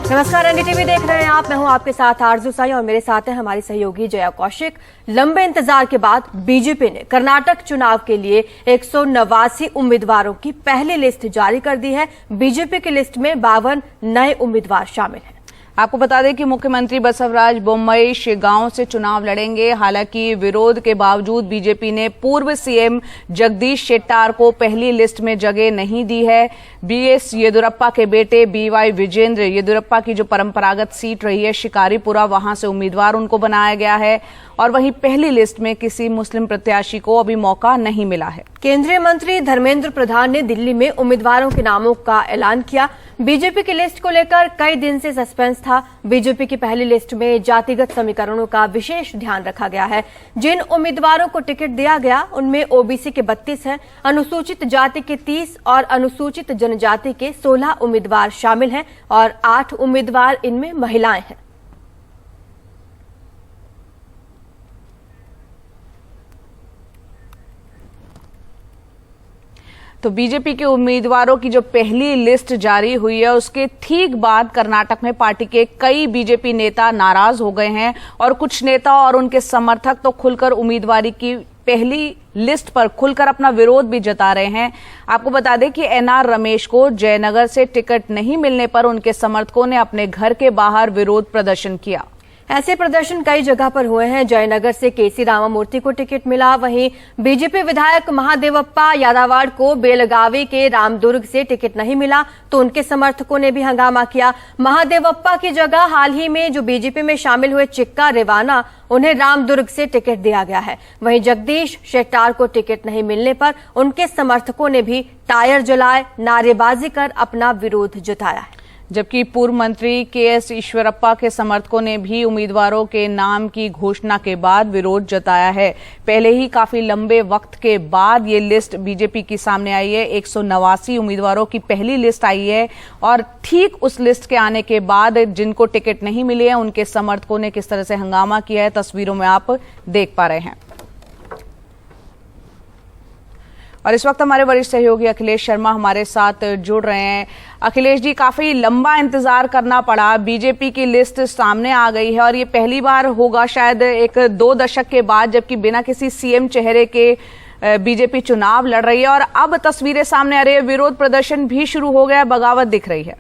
नमस्कार, एनडीटीवी देख रहे हैं आप। मैं हूं आपके साथ आरजू साई और मेरे साथ हैं हमारी सहयोगी जया कौशिक। लंबे इंतजार के बाद बीजेपी ने कर्नाटक चुनाव के लिए 189 उम्मीदवारों की पहली लिस्ट जारी कर दी है। बीजेपी की लिस्ट में 52 नए उम्मीदवार शामिल हैं। आपको बता दें कि मुख्यमंत्री बसवराज बोम्मई शिगांव से चुनाव लड़ेंगे। हालांकि विरोध के बावजूद बीजेपी ने पूर्व सीएम जगदीश शेट्टार को पहली लिस्ट में जगह नहीं दी है। बीएस येदियुरप्पा के बेटे बीवाई विजेंद्र येदियुरप्पा की जो परंपरागत सीट रही है शिकारीपुरा, वहां से उम्मीदवार उनको बनाया गया है और वहीं पहली लिस्ट में किसी मुस्लिम प्रत्याशी को अभी मौका नहीं मिला है। केंद्रीय मंत्री धर्मेंद्र प्रधान ने दिल्ली में उम्मीदवारों के नामों का ऐलान किया। बीजेपी की लिस्ट को लेकर कई दिन से सस्पेंस था। बीजेपी की पहली लिस्ट में जातिगत समीकरणों का विशेष ध्यान रखा गया है। जिन उम्मीदवारों को टिकट दिया गया उनमें ओबीसी के 32 हैं, अनुसूचित जाति के 30 और अनुसूचित जनजाति के 16 उम्मीदवार शामिल हैं और 8 उम्मीदवार इनमें महिलाएं हैं। तो बीजेपी के उम्मीदवारों की जो पहली लिस्ट जारी हुई है उसके ठीक बाद कर्नाटक में पार्टी के कई बीजेपी नेता नाराज हो गए हैं और कुछ नेता और उनके समर्थक तो खुलकर उम्मीदवारी की पहली लिस्ट पर खुलकर अपना विरोध भी जता रहे हैं। आपको बता दें कि एनआर रमेश को जयनगर से टिकट नहीं मिलने पर उनके समर्थकों ने अपने घर के बाहर विरोध प्रदर्शन किया। ऐसे प्रदर्शन कई जगह पर हुए हैं। जयनगर से केसी रामामूर्ति को टिकट मिला। वहीं बीजेपी विधायक महादेवप्पा यादवाड़ को बेलगावी के रामदुर्ग से टिकट नहीं मिला तो उनके समर्थकों ने भी हंगामा किया। महादेवप्पा की जगह हाल ही में जो बीजेपी में शामिल हुए चिक्का रेवाना, उन्हें रामदुर्ग से टिकट दिया गया है। वहीं जगदीश शेट्टार को टिकट नहीं मिलने पर उनके समर्थकों ने भी टायर जलाए, नारेबाजी कर अपना विरोध जताया है। जबकि पूर्व मंत्री केएस ईश्वरप्पा के समर्थकों ने भी उम्मीदवारों के नाम की घोषणा के बाद विरोध जताया है। पहले ही काफी लंबे वक्त के बाद ये लिस्ट बीजेपी की सामने आई है। 189 उम्मीदवारों की पहली लिस्ट आई है और ठीक उस लिस्ट के आने के बाद जिनको टिकट नहीं मिले हैं उनके समर्थकों ने किस तरह से हंगामा किया है तस्वीरों में आप देख पा रहे हैं। और इस वक्त हमारे वरिष्ठ सहयोगी अखिलेश शर्मा हमारे साथ जुड़ रहे हैं। अखिलेश जी, काफी लंबा इंतजार करना पड़ा, बीजेपी की लिस्ट सामने आ गई है और ये पहली बार होगा शायद 1-2 दशक के बाद जबकि बिना किसी सीएम चेहरे के बीजेपी चुनाव लड़ रही है और अब तस्वीरें सामने आ रही है, विरोध प्रदर्शन भी शुरू हो गया, बगावत दिख रही है।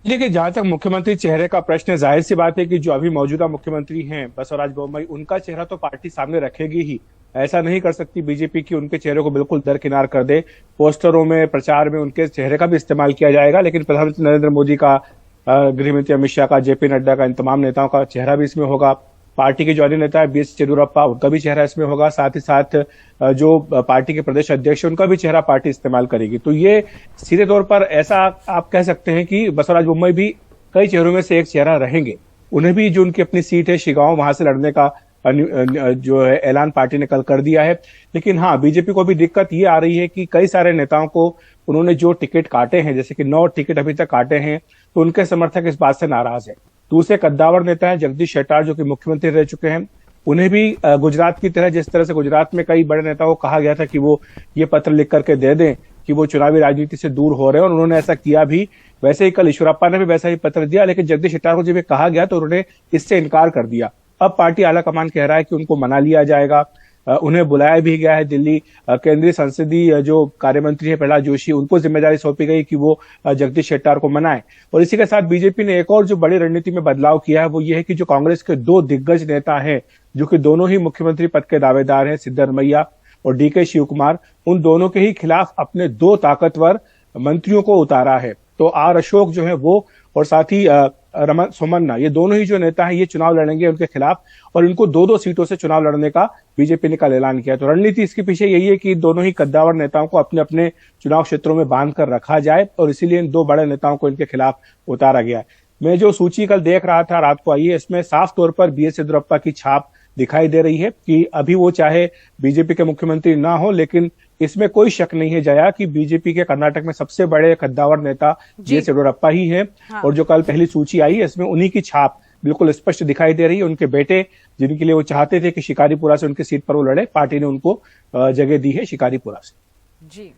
देखिए, जहां तक मुख्यमंत्री चेहरे का प्रश्न है, जाहिर सी बात है कि जो अभी मौजूदा मुख्यमंत्री हैं बसवराज बोम्मई, उनका चेहरा तो पार्टी सामने रखेगी ही। ऐसा नहीं कर सकती बीजेपी की उनके चेहरे को बिल्कुल दरकिनार कर दे। पोस्टरों में, प्रचार में उनके चेहरे का भी इस्तेमाल किया जाएगा, लेकिन प्रधानमंत्री नरेंद्र मोदी का, गृहमंत्री अमित शाह का, जेपी नड्डा का, इन तमाम नेताओं का चेहरा भी इसमें होगा। पार्टी के जो अन्य नेता है बीएस येदियुरप्पा, उनका भी चेहरा इसमें होगा। साथ ही साथ जो पार्टी के प्रदेश अध्यक्ष है उनका भी चेहरा पार्टी इस्तेमाल करेगी। तो ये सीधे तौर पर ऐसा आप कह सकते हैं कि बसवराज बोम्मई भी कई चेहरों में से एक चेहरा रहेंगे। उन्हें भी जो उनकी अपनी सीट है शिगांव, वहां से लड़ने का जो है ऐलान पार्टी ने कल कर दिया है। लेकिन हाँ, बीजेपी को भी दिक्कत ये आ रही है कि कई सारे नेताओं को उन्होंने जो टिकट काटे हैं, जैसे कि 9 टिकट अभी तक काटे हैं, तो उनके समर्थक इस बात से नाराज है। दूसरे कद्दावर नेता है जगदीश शेट्टार, जो कि मुख्यमंत्री रह चुके हैं, उन्हें भी गुजरात की तरह, जिस तरह से गुजरात में कई बड़े नेताओं को कहा गया था कि वो ये पत्र लिख करके दे दें कि वो चुनावी राजनीति से दूर हो रहे हैं, और उन्होंने ऐसा किया भी। वैसे ही कल ईश्वरप्पा ने भी वैसा ही पत्र दिया, लेकिन जगदीश शेट्टार को जब ये कहा गया तो उन्होंने इससे इनकार कर दिया। अब पार्टी आला कमान कह रहा है कि उनको मना लिया जाएगा। उन्हें बुलाया भी गया है दिल्ली। केंद्रीय संसदीय जो कार्य मंत्री है प्रहलाद जोशी, उनको जिम्मेदारी सौंपी गई कि वो जगदीश शेट्टार को मनाएं। और इसी के साथ बीजेपी ने एक और जो बड़ी रणनीति में बदलाव किया है वो ये है कि जो कांग्रेस के 2 दिग्गज नेता हैं, जो कि दोनों ही मुख्यमंत्री पद के दावेदार हैं, सिद्धरमैया और डीके शिव कुमार, उन दोनों के ही खिलाफ अपने 2 ताकतवर मंत्रियों को उतारा है। तो आर अशोक जो है वो, और साथ ही रमन सोमन्ना, ये दोनों ही जो नेता हैं ये चुनाव लड़ेंगे उनके खिलाफ, और इनको 2-2 सीटों से चुनाव लड़ने का बीजेपी ने कल ऐलान किया। तो रणनीति इसके पीछे यही है कि दोनों ही कद्दावर नेताओं को अपने अपने चुनाव क्षेत्रों में बांध कर रखा जाए, और इसीलिए इन 2 बड़े नेताओं को इनके खिलाफ उतारा गया है। मैं जो सूची कल देख रहा था रात को आई है, इसमें साफ तौर पर बीएस येदियुरप्पा की छाप दिखाई दे रही है कि अभी वो चाहे बीजेपी के मुख्यमंत्री ना हो, लेकिन इसमें कोई शक नहीं है जया कि बीजेपी के कर्नाटक में सबसे बड़े कद्दावर नेता बीएस येदियुरप्पा ही है। हाँ। और जो कल पहली सूची आई है इसमें उन्हीं की छाप बिल्कुल स्पष्ट दिखाई दे रही है। उनके बेटे, जिनके लिए वो चाहते थे कि शिकारीपुरा से उनकी सीट पर वो लड़े, पार्टी ने उनको जगह दी है शिकारीपुरा से। जी,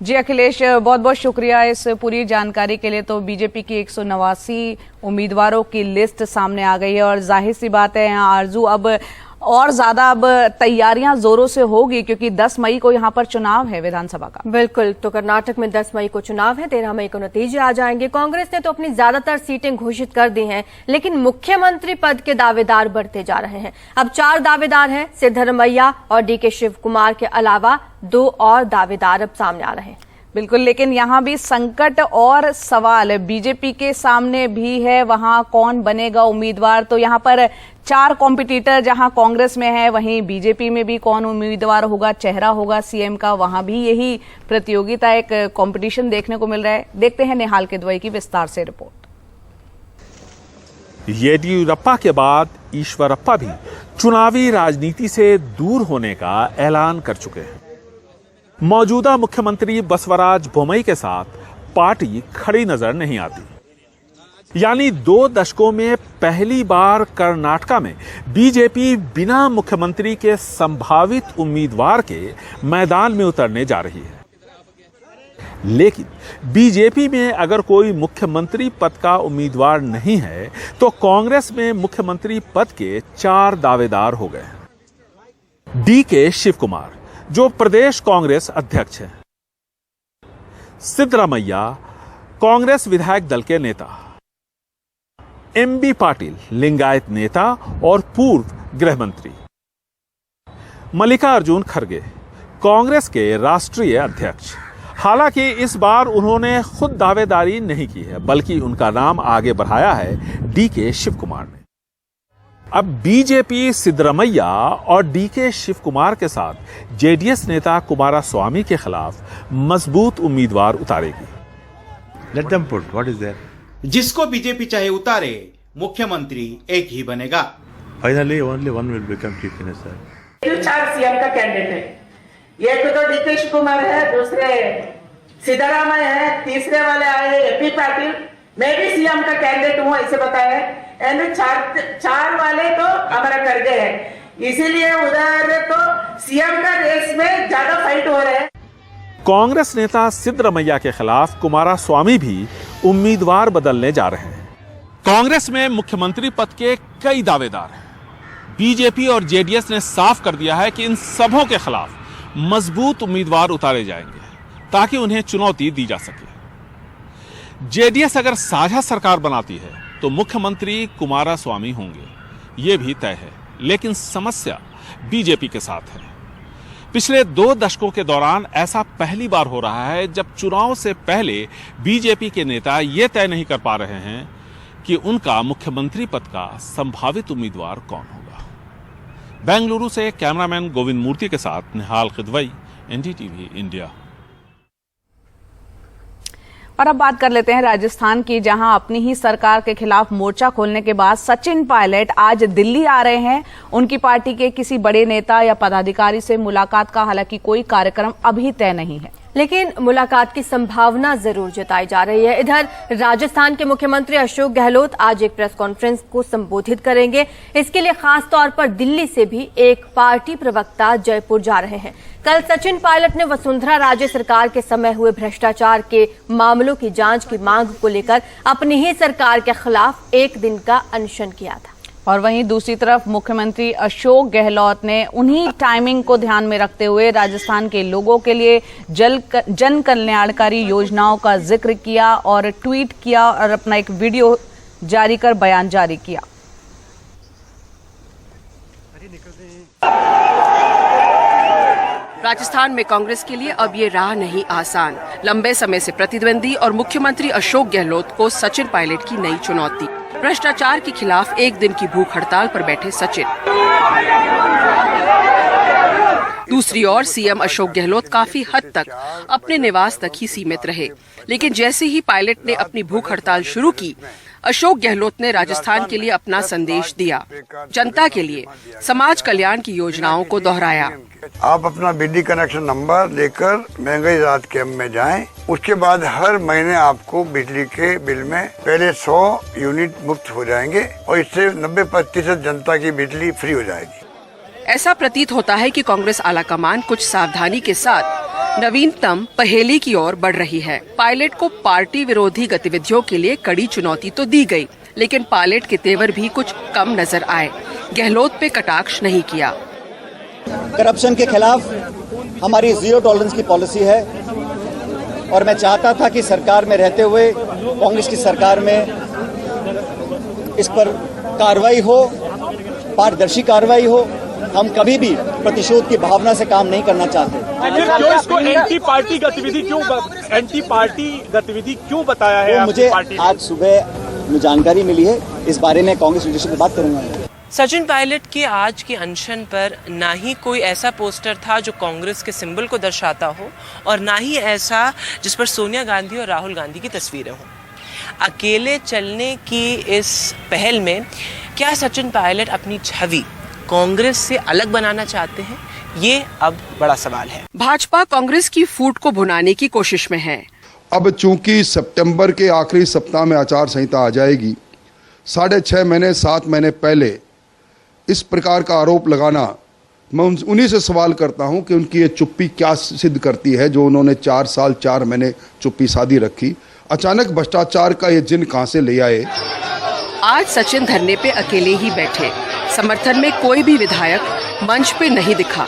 जी अखिलेश, बहुत बहुत शुक्रिया इस पूरी जानकारी के लिए। तो बीजेपी की 189 उम्मीदवारों की लिस्ट सामने आ गई है और जाहिर सी बात है यहाँ आरजू अब और ज्यादा तैयारियां जोरों से होगी, क्योंकि 10 मई को यहाँ पर चुनाव है विधानसभा का। बिल्कुल, तो कर्नाटक में 10 मई को चुनाव है, 13 मई को नतीजे आ जाएंगे। कांग्रेस ने तो अपनी ज्यादातर सीटें घोषित कर दी हैं, लेकिन मुख्यमंत्री पद के दावेदार बढ़ते जा रहे हैं। अब 4 दावेदार हैं, सिद्धरमैया और डीके शिव कुमार के अलावा 2 और दावेदार अब सामने आ रहे हैं। बिल्कुल, लेकिन यहाँ भी संकट और सवाल बीजेपी के सामने भी है, वहां कौन बनेगा उम्मीदवार। तो यहाँ पर 4 कॉम्पिटिटर जहां कांग्रेस में है, वहीं बीजेपी में भी कौन उम्मीदवार होगा, चेहरा होगा सीएम का, वहां भी यही प्रतियोगिता, एक कंपटीशन देखने को मिल रहा है। देखते हैं निहाल किदवई की विस्तार से रिपोर्ट। येदियुरप्पा के बाद ईश्वरप्पा भी चुनावी राजनीति से दूर होने का ऐलान कर चुके हैं। मौजूदा मुख्यमंत्री बसवराज बोम्मई के साथ पार्टी खड़ी नजर नहीं आती। यानी 2 दशकों में पहली बार कर्नाटका में बीजेपी बिना मुख्यमंत्री के संभावित उम्मीदवार के मैदान में उतरने जा रही है। लेकिन बीजेपी में अगर कोई मुख्यमंत्री पद का उम्मीदवार नहीं है, तो कांग्रेस में मुख्यमंत्री पद के 4 दावेदार हो गए हैं। डीके शिव कुमार, जो प्रदेश कांग्रेस अध्यक्ष हैं, सिद्धरमैया, कांग्रेस विधायक दल के नेता, एमबी पाटिल, लिंगायत नेता और पूर्व गृह मंत्री, मल्लिकार्जुन खड़गे, कांग्रेस के राष्ट्रीय अध्यक्ष। हालांकि इस बार उन्होंने खुद दावेदारी नहीं की है, बल्कि उनका नाम आगे बढ़ाया है डीके शिव कुमार ने। अब बीजेपी सिद्धरमैया और डीके शिव कुमार के साथ जेडीएस नेता कुमारस्वामी के खिलाफ मजबूत उम्मीदवार उतारेगी। Let them put. What is there? जिसको बीजेपी चाहे उतारे, मुख्यमंत्री एक ही बनेगा। Finally, only one will become chief minister. 4 CM का कैंडिडेट है। एक तो डीके शिव कुमार है, दूसरे सिद्धरामैया है, तीसरे वाले आए एमपी पाटिल। मैं भी सीएम का कैंडिडेट हूँ ऐसे बताया, एंड 4 वाले तो हमारा खड़गे हैं। इसीलिए उधर तो सीएम का रेस में ज्यादा फाइट हो रहा है। कांग्रेस नेता सिद्धरमैया के खिलाफ कुमारस्वामी भी उम्मीदवार बदलने जा रहे हैं। कांग्रेस में मुख्यमंत्री पद के कई दावेदार हैं। बीजेपी और जेडीएस ने साफ कर दिया है कि इन सबों के खिलाफ मजबूत उम्मीदवार उतारे जाएंगे, ताकि उन्हें चुनौती दी जा सके। जेडीएस अगर साझा सरकार बनाती है तो मुख्यमंत्री कुमारस्वामी होंगे, ये भी तय है। लेकिन समस्या बीजेपी के साथ है। पिछले 2 दशकों के दौरान ऐसा पहली बार हो रहा है जब चुनाव से पहले बीजेपी के नेता ये तय नहीं कर पा रहे हैं कि उनका मुख्यमंत्री पद का संभावित उम्मीदवार कौन होगा। बेंगलुरु से कैमरामैन गोविंद मूर्ति के साथ निहाल किदवई, एनडीटीवी इंडिया। और अब बात कर लेते हैं राजस्थान की, जहां अपनी ही सरकार के खिलाफ मोर्चा खोलने के बाद सचिन पायलट आज दिल्ली आ रहे हैं। उनकी पार्टी के किसी बड़े नेता या पदाधिकारी से मुलाकात का हालांकि कोई कार्यक्रम अभी तय नहीं है, लेकिन मुलाकात की संभावना जरूर जताई जा रही है। इधर राजस्थान के मुख्यमंत्री अशोक गहलोत आज एक प्रेस कॉन्फ्रेंस को संबोधित करेंगे। इसके लिए खास तौर पर दिल्ली से भी एक पार्टी प्रवक्ता जयपुर जा रहे हैं। कल सचिन पायलट ने वसुंधरा राजे सरकार के समय हुए भ्रष्टाचार के मामलों की जांच की मांग को लेकर अपनी ही सरकार के खिलाफ 1 दिन का अनशन किया था। और वहीं दूसरी तरफ मुख्यमंत्री अशोक गहलोत ने उन्हीं टाइमिंग को ध्यान में रखते हुए राजस्थान के लोगों के लिए जन कल्याणकारी योजनाओं का जिक्र किया और ट्वीट किया और अपना एक वीडियो जारी कर बयान जारी किया। राजस्थान में कांग्रेस के लिए अब ये राह नहीं आसान। लंबे समय से प्रतिद्वंदी और मुख्यमंत्री अशोक गहलोत को सचिन पायलट की नई चुनौती। भ्रष्टाचार के खिलाफ 1 दिन की भूख हड़ताल पर बैठे सचिन। दूसरी ओर सीएम अशोक गहलोत काफी हद तक अपने निवास तक ही सीमित रहे, लेकिन जैसे ही पायलट ने अपनी भूख हड़ताल शुरू की, अशोक गहलोत ने राजस्थान के लिए अपना संदेश दिया। जनता के लिए समाज कल्याण की योजनाओं को दोहराया। आप अपना बिजली कनेक्शन नंबर लेकर महंगाई राहत कैंप में जाएं। उसके बाद हर महीने आपको बिजली के बिल में पहले 100 यूनिट मुफ्त हो जाएंगे और इससे 90% जनता की बिजली फ्री हो जाएगी। ऐसा प्रतीत होता है कि कांग्रेस आलाकमान कुछ सावधानी के साथ नवीनतम पहेली की ओर बढ़ रही है। पायलट को पार्टी विरोधी गतिविधियों के लिए कड़ी चुनौती तो दी गई, लेकिन पायलट के तेवर भी कुछ कम नजर आए। गहलोत पे कटाक्ष नहीं किया। करप्शन के खिलाफ हमारी जीरो टॉलरेंस की पॉलिसी है और मैं चाहता था कि सरकार में रहते हुए कांग्रेस की सरकार में इस पर कार्रवाई हो, पारदर्शी कार्रवाई हो। हम कभी भी प्रतिशोध की भावना से काम नहीं करना चाहते। क्यों इसको एंटी पार्टी गतिविधि क्यों बताया है? मुझे आज सुबह जानकारी मिली है, इस बारे में कांग्रेस लीडरशिप से बात करूंगा। सचिन पायलट के आज के अनशन पर ना ही कोई ऐसा पोस्टर था जो कांग्रेस के सिंबल को दर्शाता हो और ना ही ऐसा जिस पर सोनिया गांधी और राहुल गांधी की तस्वीरें हों। अकेले चलने की इस पहल में क्या सचिन पायलट अपनी छवि कांग्रेस से अलग बनाना चाहते हैं? ये अब बड़ा सवाल है। भाजपा कांग्रेस की फूट को भुनाने की कोशिश में है। अब चूंकि सितंबर के आखिरी सप्ताह में आचार संहिता आ जाएगी, 6.5 महीने 7 महीने पहले इस प्रकार का आरोप लगाना, मैं उन्हीं से सवाल करता हूं कि उनकी ये चुप्पी क्या सिद्ध करती है जो उन्होंने 4 साल 4 महीने चुप्पी साधी रखी। अचानक भ्रष्टाचार का ये जिन कहां से ले आए। आज सचिन धरने पे अकेले ही बैठे, समर्थन में कोई भी विधायक मंच पे नहीं दिखा।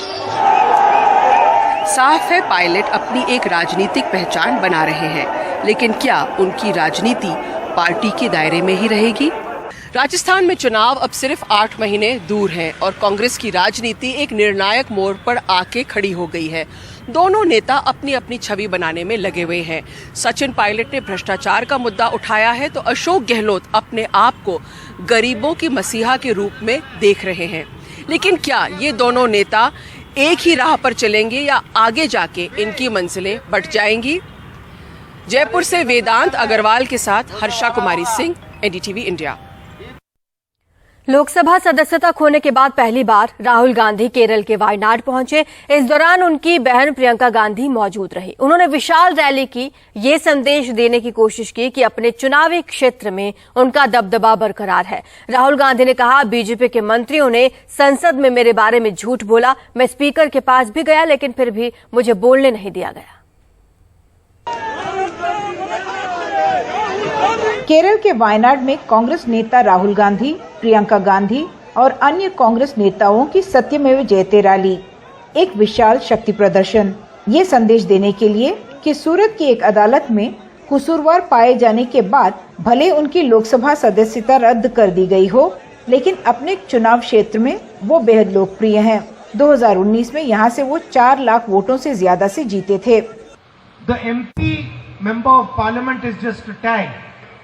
साफ है पायलट अपनी एक राजनीतिक पहचान बना रहे हैं, लेकिन क्या उनकी राजनीति पार्टी के दायरे में ही रहेगी? राजस्थान में चुनाव अब सिर्फ 8 महीने दूर हैं और कांग्रेस की राजनीति एक निर्णायक मोड़ पर आके खड़ी हो गई है। दोनों नेता अपनी अपनी छवि बनाने में लगे हुए हैं। सचिन पायलट ने भ्रष्टाचार का मुद्दा उठाया है तो अशोक गहलोत अपने आप को गरीबों की मसीहा के रूप में देख रहे हैं। लेकिन क्या ये दोनों नेता एक ही राह पर चलेंगे या आगे जाके इनकी मंजिलें बंट जाएंगी? जयपुर से वेदांत अग्रवाल के साथ हर्षा कुमारी सिंह, एनडीटीवी इंडिया। लोकसभा सदस्यता खोने के बाद पहली बार राहुल गांधी केरल के वायनाड पहुंचे। इस दौरान उनकी बहन प्रियंका गांधी मौजूद रही। उन्होंने विशाल रैली की, ये संदेश देने की कोशिश की कि अपने चुनावी क्षेत्र में उनका दबदबा बरकरार है। राहुल गांधी ने कहा, बीजेपी के मंत्रियों ने संसद में मेरे बारे में झूठ बोला। मैं स्पीकर के पास भी गया, लेकिन फिर भी मुझे बोलने नहीं दिया गया। केरल के वायनाड में कांग्रेस नेता राहुल गांधी, प्रियंका गांधी और अन्य कांग्रेस नेताओं की सत्यमेव जयते रैली, एक विशाल शक्ति प्रदर्शन, ये संदेश देने के लिए कि सूरत की एक अदालत में कसूरवार पाए जाने के बाद भले उनकी लोकसभा सदस्यता रद्द कर दी गई हो, लेकिन अपने चुनाव क्षेत्र में वो बेहद लोकप्रिय हैं। 2019 में यहाँ से वो 4 लाख वोटों से ज्यादा से जीते थे। The MP member of parliament is just a tag.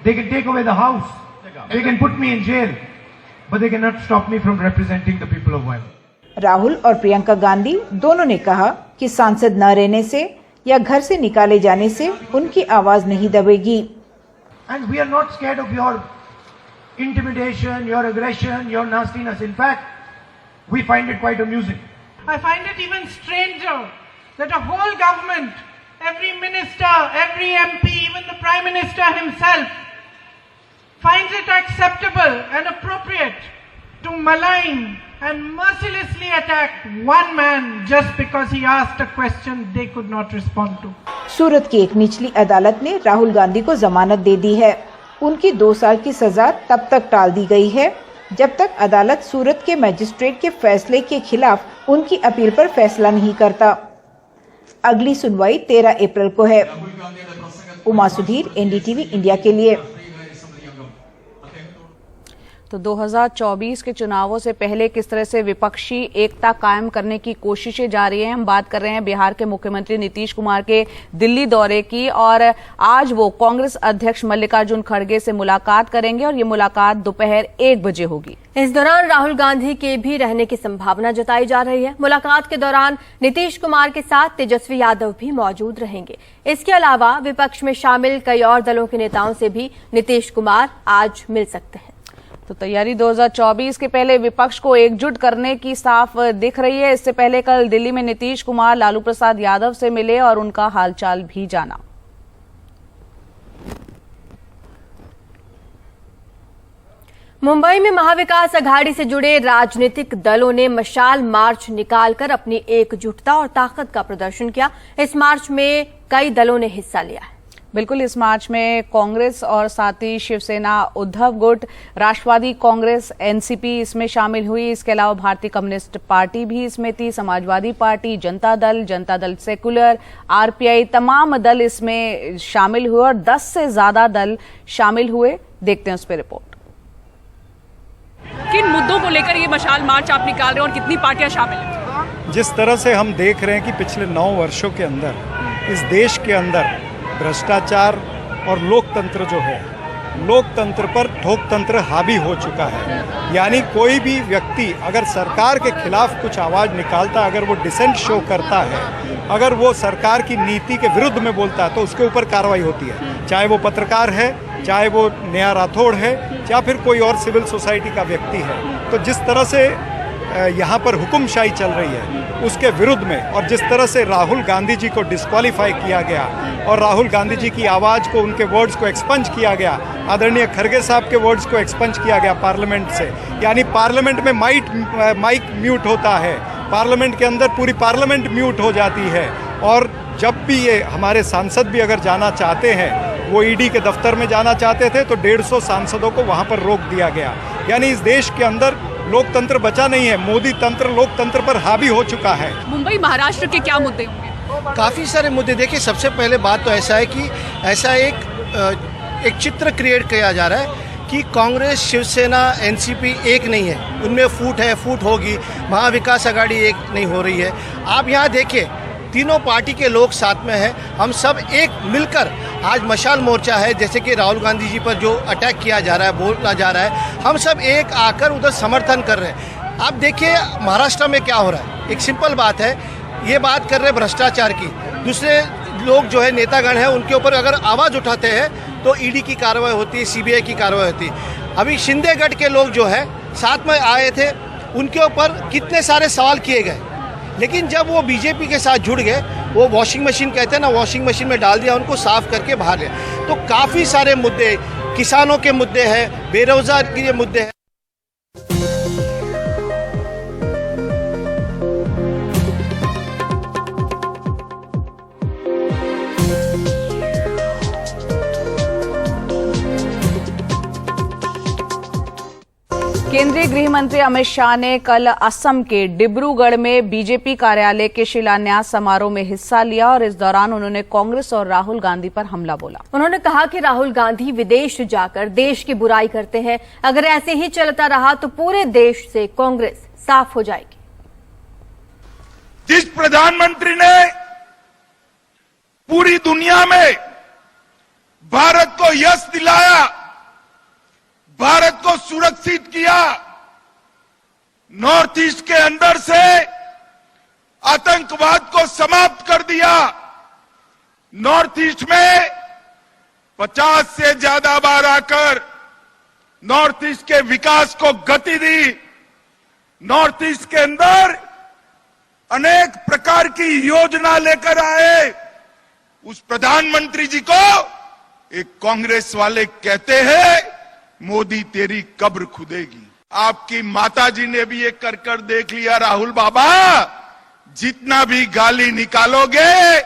They can take away the house. They can put me in jail. But they cannot stop me from representing the people of Wayanad. Rahul और प्रियंका गांधी दोनों ने कहा कि सांसद न रहने से या घर से निकाले जाने से उनकी आवाज नहीं दबेगी। And we are not scared of your intimidation, your aggression, your nastiness. In fact, we find it quite amusing. I find it even stranger that a whole government, every minister, every MP, even the Prime Minister himself, finds it acceptable and appropriate to malign and mercilessly attack one man just because he asked a question they could not respond to. सूरत की एक निचली अदालत ने राहुल गांधी को जमानत दे दी है। उनकी 2 साल की सजा तब तक टाल दी गई है जब तक अदालत सूरत के मजिस्ट्रेट के फैसले के खिलाफ उनकी अपील पर फैसला नहीं करता। अगली सुनवाई 13 अप्रैल को है। उमा सुधीर, एनडीटीवी इंडिया के लिए। तो 2024 के चुनावों से पहले किस तरह से विपक्षी एकता कायम करने की कोशिशें जारी हैं। हम बात कर रहे हैं बिहार के मुख्यमंत्री नीतीश कुमार के दिल्ली दौरे की, और आज वो कांग्रेस अध्यक्ष मल्लिकार्जुन खड़गे से मुलाकात करेंगे और ये मुलाकात दोपहर 1 बजे होगी। इस दौरान राहुल गांधी के भी रहने की संभावना जताई जा रही है। मुलाकात के दौरान नीतीश कुमार के साथ तेजस्वी यादव भी मौजूद रहेंगे। इसके अलावा विपक्ष में शामिल कई और दलों के नेताओं से भी नीतीश कुमार आज मिल सकते हैं। तो तैयारी 2024 के पहले विपक्ष को एकजुट करने की साफ दिख रही है। इससे पहले कल दिल्ली में नीतीश कुमार लालू प्रसाद यादव से मिले और उनका हालचाल भी जाना। मुंबई में महाविकास अघाड़ी से जुड़े राजनीतिक दलों ने मशाल मार्च निकालकर अपनी एकजुटता और ताकत का प्रदर्शन किया। इस मार्च में कई दलों ने हिस्सा लिया है। बिल्कुल, इस मार्च में कांग्रेस और साथ ही शिवसेना, उद्धव गुट, राष्ट्रवादी कांग्रेस, एनसीपी इसमें शामिल हुई। इसके अलावा भारतीय कम्युनिस्ट पार्टी भी इसमें थी, Samajwadi party, Janata Dal secular, RPI, तमाम दल इसमें शामिल हुए और 10 से ज्यादा दल शामिल हुए। देखते हैं उस पर रिपोर्ट। किन मुद्दों को लेकर ये मशाल मार्च आप निकाल रहे हैं और कितनी पार्टियां शामिल हैं? जिस तरह से हम देख रहे हैं कि पिछले 9 वर्षों के अंदर इस देश के अंदर भ्रष्टाचार और लोकतंत्र जो है, लोकतंत्र पर ठोकतंत्र हावी हो चुका है। यानी कोई भी व्यक्ति अगर सरकार के खिलाफ कुछ आवाज़ निकालता, अगर वो डिसेंट शो करता है, अगर वो सरकार की नीति के विरुद्ध में बोलता है तो उसके ऊपर कार्रवाई होती है। चाहे वो पत्रकार है, चाहे वो नेहा राठौड़ है, या फिर कोई और सिविल सोसाइटी का व्यक्ति है। तो जिस तरह से यहाँ पर हुकुमशाही चल रही है उसके विरुद्ध में, और जिस तरह से राहुल गांधी जी को डिस्क्वालीफाई किया गया और राहुल गांधी जी की आवाज़ को, उनके वर्ड्स को एक्सपंज किया गया, आदरणीय खड़गे साहब के वर्ड्स को एक्सपंज किया गया पार्लियामेंट से। यानी पार्लियामेंट में माइक म्यूट होता है, पार्लियामेंट के अंदर पूरी पार्लियामेंट म्यूट हो जाती है। और जब भी ये हमारे सांसद भी अगर जाना चाहते हैं, वो ईडी के दफ्तर में जाना चाहते थे तो 150 सांसदों को वहाँ पर रोक दिया गया। यानी इस देश के अंदर लोकतंत्र बचा नहीं है, मोदी तंत्र लोकतंत्र पर हावी हो चुका है। मुंबई महाराष्ट्र के क्या मुद्दे होंगे? काफ़ी सारे मुद्दे। देखिए, सबसे पहले बात तो ऐसा है कि ऐसा एक चित्र क्रिएट किया जा रहा है कि कांग्रेस, शिवसेना, एनसीपी एक नहीं है, उनमें फूट होगी, महाविकास अघाड़ी एक नहीं हो रही है। आप यहाँ देखिए, तीनों पार्टी के लोग साथ में हैं, हम सब एक मिलकर आज मशाल मोर्चा है। जैसे कि राहुल गांधी जी पर जो अटैक किया जा रहा है, बोला जा रहा है, हम सब एक आकर उधर समर्थन कर रहे हैं। आप देखिए महाराष्ट्र में क्या हो रहा है। एक सिंपल बात है, ये बात कर रहे हैं भ्रष्टाचार की, दूसरे लोग जो है नेतागण हैं उनके ऊपर अगर आवाज़ उठाते हैं तो ईडी की कार्रवाई होती है, सीबीआई की कार्रवाई होती है। अभी शिंदे गढ़ के लोग जो है साथ में आए थे, उनके ऊपर कितने सारे सवाल किए गए, लेकिन जब वो बीजेपी के साथ जुड़ गए, वो वॉशिंग मशीन कहते हैं ना, वॉशिंग मशीन में डाल दिया, उनको साफ करके बाहर गए। तो काफ़ी सारे मुद्दे, किसानों के मुद्दे हैं, बेरोजगार के मुद्दे हैं। केंद्रीय गृह मंत्री अमित शाह ने कल असम के डिब्रूगढ़ में बीजेपी कार्यालय के शिलान्यास समारोह में हिस्सा लिया और इस दौरान उन्होंने कांग्रेस और राहुल गांधी पर हमला बोला। उन्होंने कहा कि राहुल गांधी विदेश जाकर देश की बुराई करते हैं। अगर ऐसे ही चलता रहा तो पूरे देश से कांग्रेस साफ हो जाएगी। जिस प्रधानमंत्री ने पूरी दुनिया में भारत को यश दिलाया, भारत को सुरक्षित किया, नॉर्थ ईस्ट के अंदर से आतंकवाद को समाप्त कर दिया, नॉर्थ ईस्ट में 50 से ज्यादा बार आकर नॉर्थ ईस्ट के विकास को गति दी, नॉर्थ ईस्ट के अंदर अनेक प्रकार की योजना लेकर आए, उस प्रधानमंत्री जी को एक कांग्रेस वाले कहते हैं मोदी तेरी कब्र खुदेगी। आपकी माताजी ने भी ये कर देख लिया, राहुल बाबा जितना भी गाली निकालोगे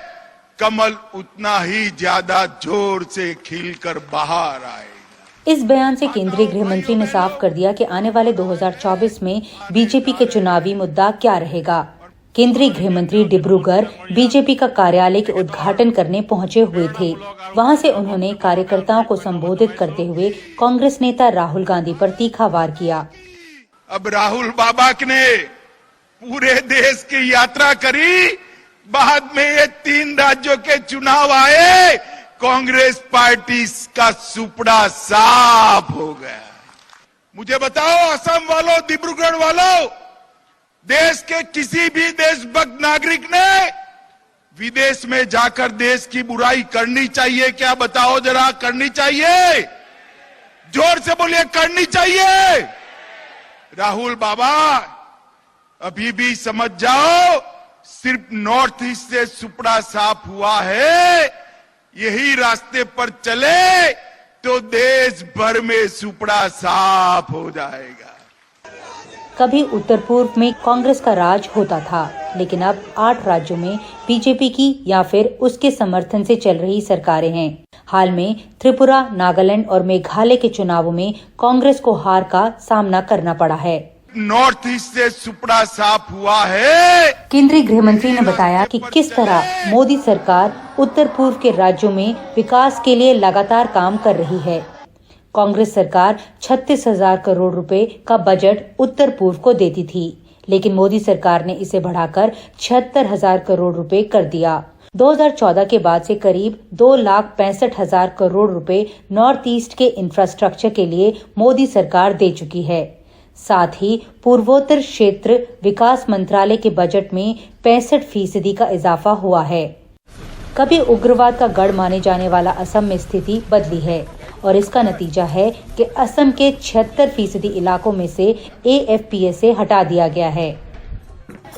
कमल उतना ही ज्यादा जोर से खिलकर बाहर आएगा। इस बयान से केंद्रीय गृह मंत्री ने साफ कर दिया कि आने वाले 2024 में बीजेपी के चुनावी मुद्दा क्या रहेगा। केंद्रीय गृह मंत्री डिब्रूगढ़ बीजेपी का कार्यालय के उद्घाटन करने पहुंचे हुए थे। वहां से उन्होंने कार्यकर्ताओं को संबोधित करते हुए कांग्रेस नेता राहुल गांधी पर तीखा वार किया। अब राहुल बाबा ने पूरे देश की यात्रा करी, बाद में ये 3 राज्यों के चुनाव आए, कांग्रेस पार्टी का सुपड़ा साफ हो गया। मुझे बताओ असम वालों, डिब्रूगढ़ वालों, देश के किसी भी देशभक्त नागरिक ने विदेश में जाकर देश की बुराई करनी चाहिए क्या? बताओ जरा, करनी चाहिए? जोर से बोलिए, करनी चाहिए? राहुल बाबा अभी भी समझ जाओ, सिर्फ नॉर्थ ईस्ट से सुपड़ा साफ हुआ है, यही रास्ते पर चले तो देश भर में सुपड़ा साफ हो जाएगा। कभी उत्तर पूर्व में कांग्रेस का राज होता था, लेकिन अब 8 राज्यों में बीजेपी की या फिर उसके समर्थन से चल रही सरकारें हैं। हाल में त्रिपुरा, नागालैंड और मेघालय के चुनावों में कांग्रेस को हार का सामना करना पड़ा है। नॉर्थ ईस्ट से सुपड़ा साफ हुआ है। केंद्रीय गृह मंत्री ने बताया कि किस तरह मोदी सरकार उत्तर पूर्व के राज्यों में विकास के लिए लगातार काम कर रही है। कांग्रेस सरकार 36,000 करोड़ रुपए का बजट उत्तर पूर्व को देती थी, लेकिन मोदी सरकार ने इसे बढ़ाकर 76,000 करोड़ रुपए कर दिया। 2014 के बाद से करीब 2,65,000 करोड़ रुपए नॉर्थ ईस्ट के इंफ्रास्ट्रक्चर के लिए मोदी सरकार दे चुकी है। साथ ही पूर्वोत्तर क्षेत्र विकास मंत्रालय के बजट में 65% का इजाफा हुआ है। कभी उग्रवाद का गढ़ माने जाने वाला असम में स्थिति बदली है और इसका नतीजा है कि असम के 76% इलाकों में से AFPS से हटा दिया गया है।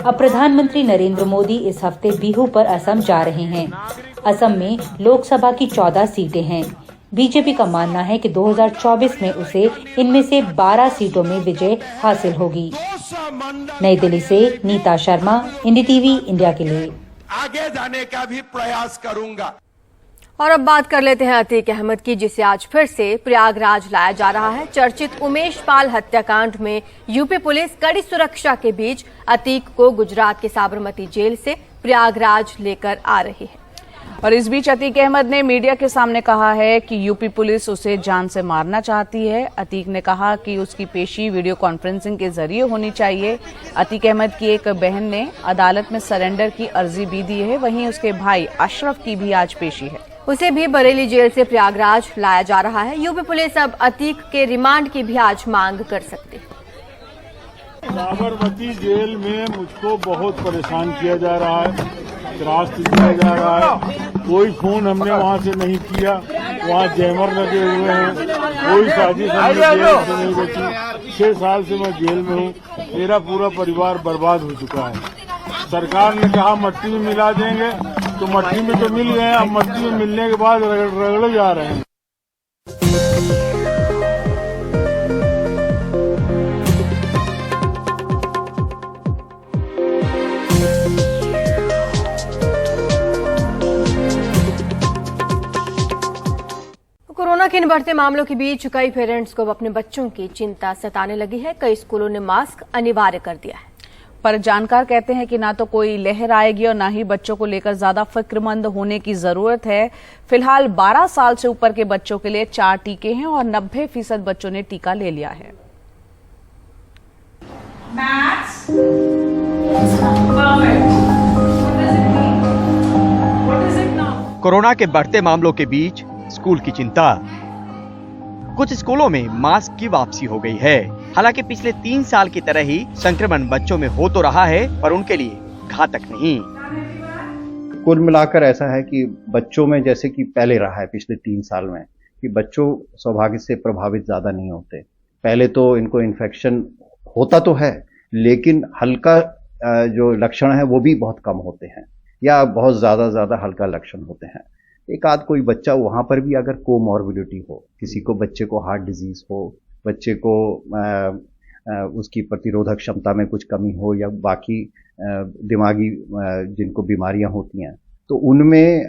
अब प्रधानमंत्री नरेंद्र मोदी इस हफ्ते बिहू पर असम जा रहे हैं। असम में लोकसभा की 14 सीटें हैं। बीजेपी का मानना है कि 2024 में उसे इनमें से 12 सीटों में विजय हासिल होगी। नई दिल्ली से नीता शर्मा, NDTV इंडिया के लिए। आगे जाने का भी प्रयास करूंगा। और अब बात कर लेते हैं अतीक अहमद की, जिसे आज फिर से प्रयागराज लाया जा रहा है। चर्चित उमेश पाल हत्याकांड में यूपी पुलिस कड़ी सुरक्षा के बीच अतीक को गुजरात के साबरमती जेल से प्रयागराज लेकर आ रही है। और इस बीच अतीक अहमद ने मीडिया के सामने कहा है कि यूपी पुलिस उसे जान से मारना चाहती है। अतीक ने कहा कि उसकी पेशी वीडियो कॉन्फ्रेंसिंग के जरिए होनी चाहिए। अतीक अहमद की एक बहन ने अदालत में सरेंडर की अर्जी भी दी है। वहीं उसके भाई अशरफ की भी आज पेशी है। उसे भी बरेली जेल से प्रयागराज लाया जा रहा है। यूपी पुलिस अब अतीक के रिमांड की भी आज मांग कर सकती है। साबरमती जेल में मुझको बहुत परेशान किया जा रहा है, त्रास दिया जा रहा है। कोई फोन हमने वहाँ से नहीं किया, वहाँ जैमर लगे हुए हैं, कोई साजिश जेल से नहीं बची। 6 साल से मैं जेल में हूँ, मेरा पूरा परिवार बर्बाद हो चुका है। सरकार ने कहा मट्टी में मिला देंगे, तो मट्टी में तो मिल गए, अब मट्टी में मिलने के बाद रगड़े जा रहे हैं। कोरोना के इन बढ़ते मामलों के बीच कई पेरेंट्स को अपने बच्चों की चिंता सताने लगी है। कई स्कूलों ने मास्क अनिवार्य कर दिया है, पर जानकार कहते हैं कि ना तो कोई लहर आएगी और ना ही बच्चों को लेकर ज्यादा फिक्रमंद होने की जरूरत है। फिलहाल 12 साल से ऊपर के बच्चों के लिए 4 टीके हैं और 90% बच्चों ने टीका ले लिया है। कोरोना के बढ़ते मामलों के बीच स्कूल की चिंता। कुछ स्कूलों में मास्क की वापसी हो गई है। हालांकि पिछले 3 साल की तरह ही संक्रमण बच्चों में हो तो रहा है, पर उनके लिए घातक नहीं। कुल मिलाकर ऐसा है कि बच्चों में जैसे कि पहले रहा है पिछले 3 साल में, कि बच्चों सौभाग्य से प्रभावित ज्यादा नहीं होते। पहले तो इनको इन्फेक्शन होता तो है, लेकिन हल्का जो लक्षण है वो भी बहुत कम होते हैं, या बहुत ज्यादा हल्का लक्षण होते हैं। एक आध कोई बच्चा वहां पर भी अगर कोमॉर्बिडिटी हो, किसी को बच्चे को हार्ट डिजीज हो, बच्चे को उसकी प्रतिरोधक क्षमता में कुछ कमी हो, या बाकी दिमागी जिनको बीमारियां होती हैं, तो उनमें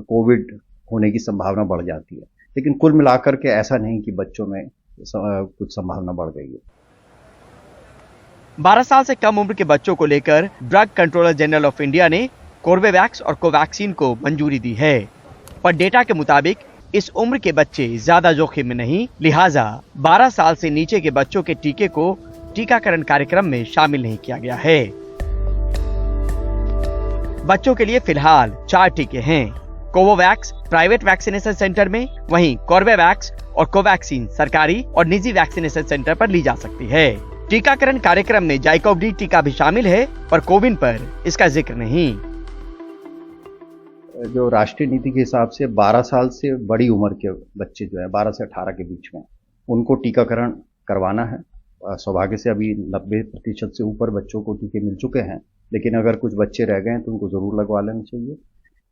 कोविड होने की संभावना बढ़ जाती है। लेकिन कुल मिलाकर के ऐसा नहीं कि बच्चों में कुछ संभावना बढ़ गई है। 12 साल से कम उम्र के बच्चों को लेकर drug controller general of India ने कोर्बेवैक्स और कोवैक्सीन को मंजूरी दी है, पर डेटा के मुताबिक इस उम्र के बच्चे ज्यादा जोखिम में नहीं, लिहाजा 12 साल से नीचे के बच्चों के टीके को टीकाकरण कार्यक्रम में शामिल नहीं किया गया है। बच्चों के लिए फिलहाल 4 टीके हैं। कोवोवैक्स प्राइवेट वैक्सीनेशन सेंटर में, वहीं कोर्बेवैक्स और कोवैक्सीन सरकारी और निजी वैक्सीनेशन सेंटर पर ली जा सकती है। टीकाकरण कार्यक्रम में जाइकोव डी टीका भी शामिल है, पर कोविन पर इसका जिक्र नहीं। जो राष्ट्रीय नीति के हिसाब से 12 साल से बड़ी उम्र के बच्चे जो है 12 से 18 के बीच में, उनको टीकाकरण करवाना है। सौभाग्य से अभी 90% से ऊपर बच्चों को टीके मिल चुके हैं, लेकिन अगर कुछ बच्चे रह गए हैं तो उनको जरूर लगवा लेना चाहिए।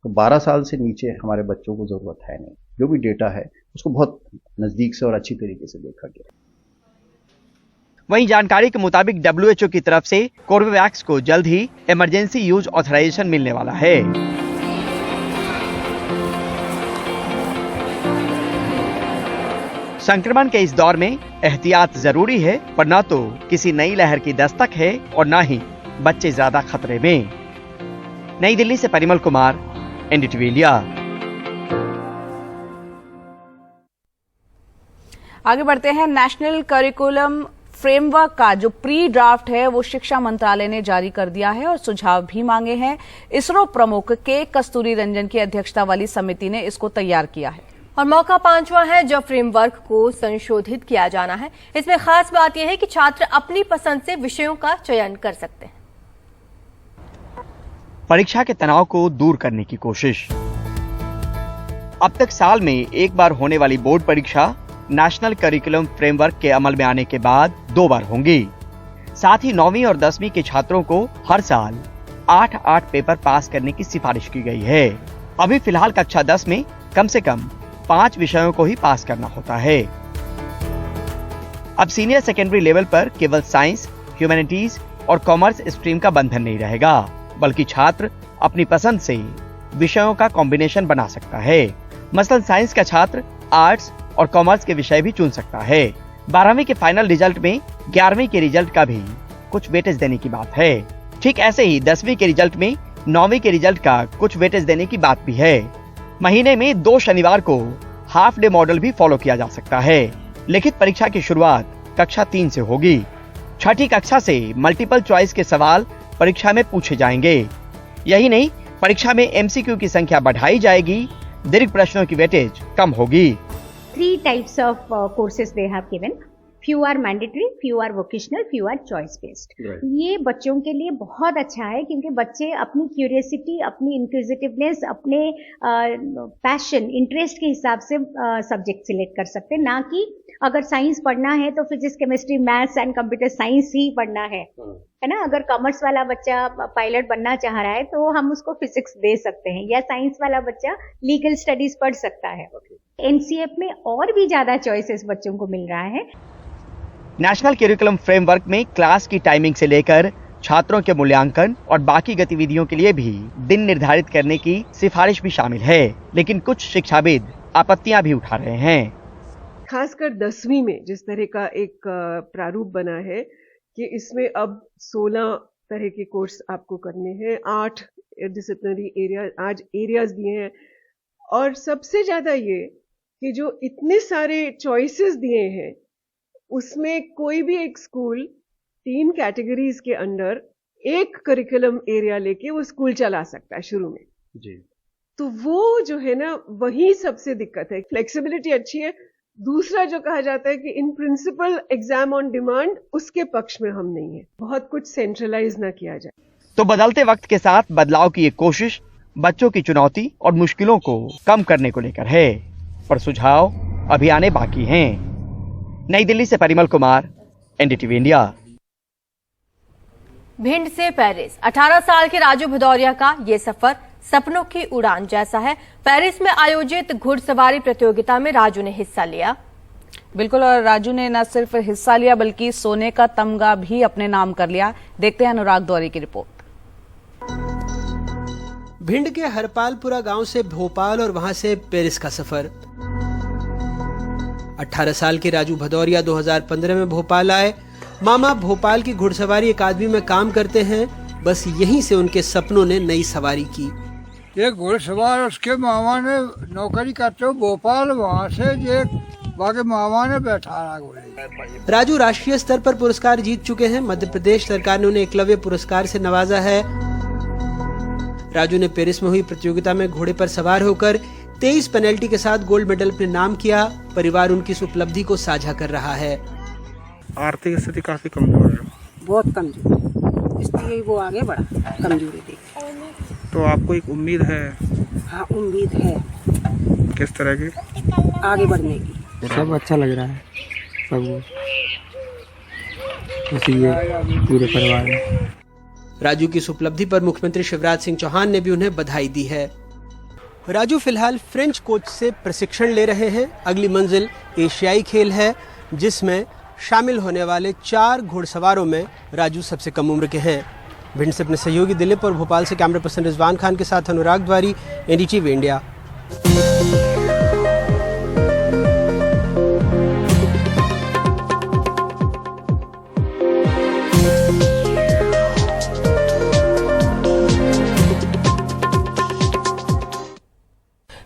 तो 12 साल से नीचे हमारे बच्चों को जरूरत है नहीं। जो भी डेटा है उसको बहुत नजदीक से और अच्छी तरीके से देखा गया। वहीं जानकारी के मुताबिक WHO की तरफ से कोर्बेवैक्स को जल्द ही इमरजेंसी यूज ऑथराइजेशन मिलने वाला है। संक्रमण के इस दौर में एहतियात जरूरी है, पर न तो किसी नई लहर की दस्तक है और न ही बच्चे ज्यादा खतरे में। नई दिल्ली से परिमल कुमार, NDTV इंडिया। आगे बढ़ते हैं। नेशनल करिकुलम फ्रेमवर्क का जो प्री ड्राफ्ट है वो शिक्षा मंत्रालय ने जारी कर दिया है और सुझाव भी मांगे हैं। इसरो प्रमुख के कस्तूरी रंजन की अध्यक्षता वाली समिति ने इसको तैयार किया है और मौका 5वां है जब फ्रेमवर्क को संशोधित किया जाना है। इसमें खास बात यह है कि छात्र अपनी पसंद से विषयों का चयन कर सकते हैं। परीक्षा के तनाव को दूर करने की कोशिश। अब तक साल में एक बार होने वाली बोर्ड परीक्षा नेशनल करिकुलम फ्रेमवर्क के अमल में आने के बाद 2 बार होंगी। साथ ही 9वीं और 10वीं के छात्रों को हर साल 8 पेपर पास करने की सिफारिश की गई है। अभी फिलहाल कक्षा 10 में कम से कम 5 विषयों को ही पास करना होता है। अब सीनियर सेकेंडरी लेवल पर केवल साइंस, ह्यूमैनिटीज और कॉमर्स स्ट्रीम का बंधन नहीं रहेगा, बल्कि छात्र अपनी पसंद से विषयों का कॉम्बिनेशन बना सकता है। मसलन साइंस का छात्र आर्ट्स और कॉमर्स के विषय भी चुन सकता है। 12वीं के फाइनल रिजल्ट में 11वीं के रिजल्ट का भी कुछ वेटेज देने की बात है। ठीक ऐसे ही 10वीं के रिजल्ट में 9वीं के रिजल्ट का कुछ वेटेज देने की बात भी है। महीने में 2 शनिवार को हाफ डे मॉडल भी फॉलो किया जा सकता है। लिखित परीक्षा की शुरुआत कक्षा 3 से होगी। 6ठी कक्षा से मल्टीपल चॉइस के सवाल परीक्षा में पूछे जाएंगे। यही नहीं, परीक्षा में MCQ की संख्या बढ़ाई जाएगी, दीर्घ प्रश्नों की वेटेज कम होगी। 3 types of courses they have given. Few are mandatory, few are vocational, few are choice based. Right. ये बच्चों के लिए बहुत अच्छा है क्योंकि बच्चे अपनी क्यूरियोसिटी, अपनी इंक्विजिटिवनेस, अपने पैशन, इंटरेस्ट के हिसाब से सब्जेक्ट सिलेक्ट कर सकते हैं, ना कि अगर साइंस पढ़ना है तो physics, chemistry, maths and computer science ही पढ़ना है ना। अगर कॉमर्स वाला बच्चा पायलट बनना चाह रहा है तो हम उसको फिजिक्स दे सकते हैं, या साइंस वाला बच्चा लीगल स्टडीज पढ़ सकता है। NCF में और भी ज्यादा चॉइसेस बच्चों को मिल रहा है। नेशनल करिकुलम फ्रेमवर्क में क्लास की टाइमिंग से लेकर छात्रों के मूल्यांकन और बाकी गतिविधियों के लिए भी दिन निर्धारित करने की सिफारिश भी शामिल है, लेकिन कुछ शिक्षाविद आपत्तियां भी उठा रहे हैं। खासकर 10वीं में जिस तरह का एक प्रारूप बना है कि इसमें अब 16 तरह के कोर्स आपको करने हैं, 8 डिसिप्लिनरी एरियाज दिए हैं, और सबसे ज्यादा ये कि जो इतने सारे चॉइसेस दिए हैं उसमें कोई भी एक स्कूल 3 कैटेगरीज के अंडर एक करिकुलम एरिया लेके वो स्कूल चला सकता है शुरू में जी। तो वो जो है ना, वही सबसे दिक्कत है। फ्लेक्सिबिलिटी अच्छी है। दूसरा जो कहा जाता है कि in principle exam on demand, उसके पक्ष में हम नहीं है। बहुत कुछ सेंट्रलाइज ना किया जाए। तो बदलते वक्त के साथ बदलाव की एक कोशिश बच्चों की चुनौती और मुश्किलों को कम करने को लेकर है, पर सुझाव अभी आने बाकी हैं। नई दिल्ली से परिमल कुमार, NDTV इंडिया। भिंड से पेरिस, 18 साल के राजू भदौरिया का ये सफर सपनों की उड़ान जैसा है। पेरिस में आयोजित घुड़सवारी प्रतियोगिता में राजू ने हिस्सा लिया। बिल्कुल, और राजू ने न सिर्फ हिस्सा लिया बल्कि सोने का तमगा भी अपने नाम कर लिया। देखते हैं अनुराग द्वारी की रिपोर्ट। भिंड के हरपालपुरा गांव से भोपाल और वहां से पेरिस का सफर। 18 साल के राजू भदौरिया 2015 में भोपाल आए। मामा भोपाल की घुड़सवारी अकादमी में काम करते हैं। बस यहीं से उनके सपनों ने नई सवारी की। एक घुड़सवार उसके मामा ने नौकरी करते हो भोपाल, वहाँ से ये बाकी मामा ने बैठा घोड़े। राजू राष्ट्रीय स्तर पर पुरस्कार जीत चुके हैं। मध्य प्रदेश सरकार ने उन्हें एकलव्य पुरस्कार से नवाजा है। राजू ने पेरिस में हुई प्रतियोगिता में घोड़े पर सवार होकर 23 पेनल्टी के साथ गोल्ड मेडल अपने नाम किया। परिवार उनकी इस उपलब्धि को साझा कर रहा है। आर्थिक स्थिति काफी कमजोर है, बहुत कमजोर, इसलिए वो आगे बढ़ा। कमजोरी देख तो आपको एक उम्मीद है? हाँ, उम्मीद है। किस तरह की? आगे बढ़ने की। सब अच्छा लग रहा है, सब पूरे परिवार में। राजू की इस उपलब्धि पर मुख्यमंत्री शिवराज सिंह चौहान ने भी उन्हें बधाई दी है। राजू फिलहाल फ्रेंच कोच से प्रशिक्षण ले रहे हैं। अगली मंजिल एशियाई खेल है, जिसमें शामिल होने वाले 4 घुड़सवारों में राजू सबसे कम उम्र के हैं। भिंड से अपने सहयोगी दिलीप और भोपाल से कैमरा पर्सन रिजवान खान के साथ अनुराग द्वारी, NDTV इंडिया।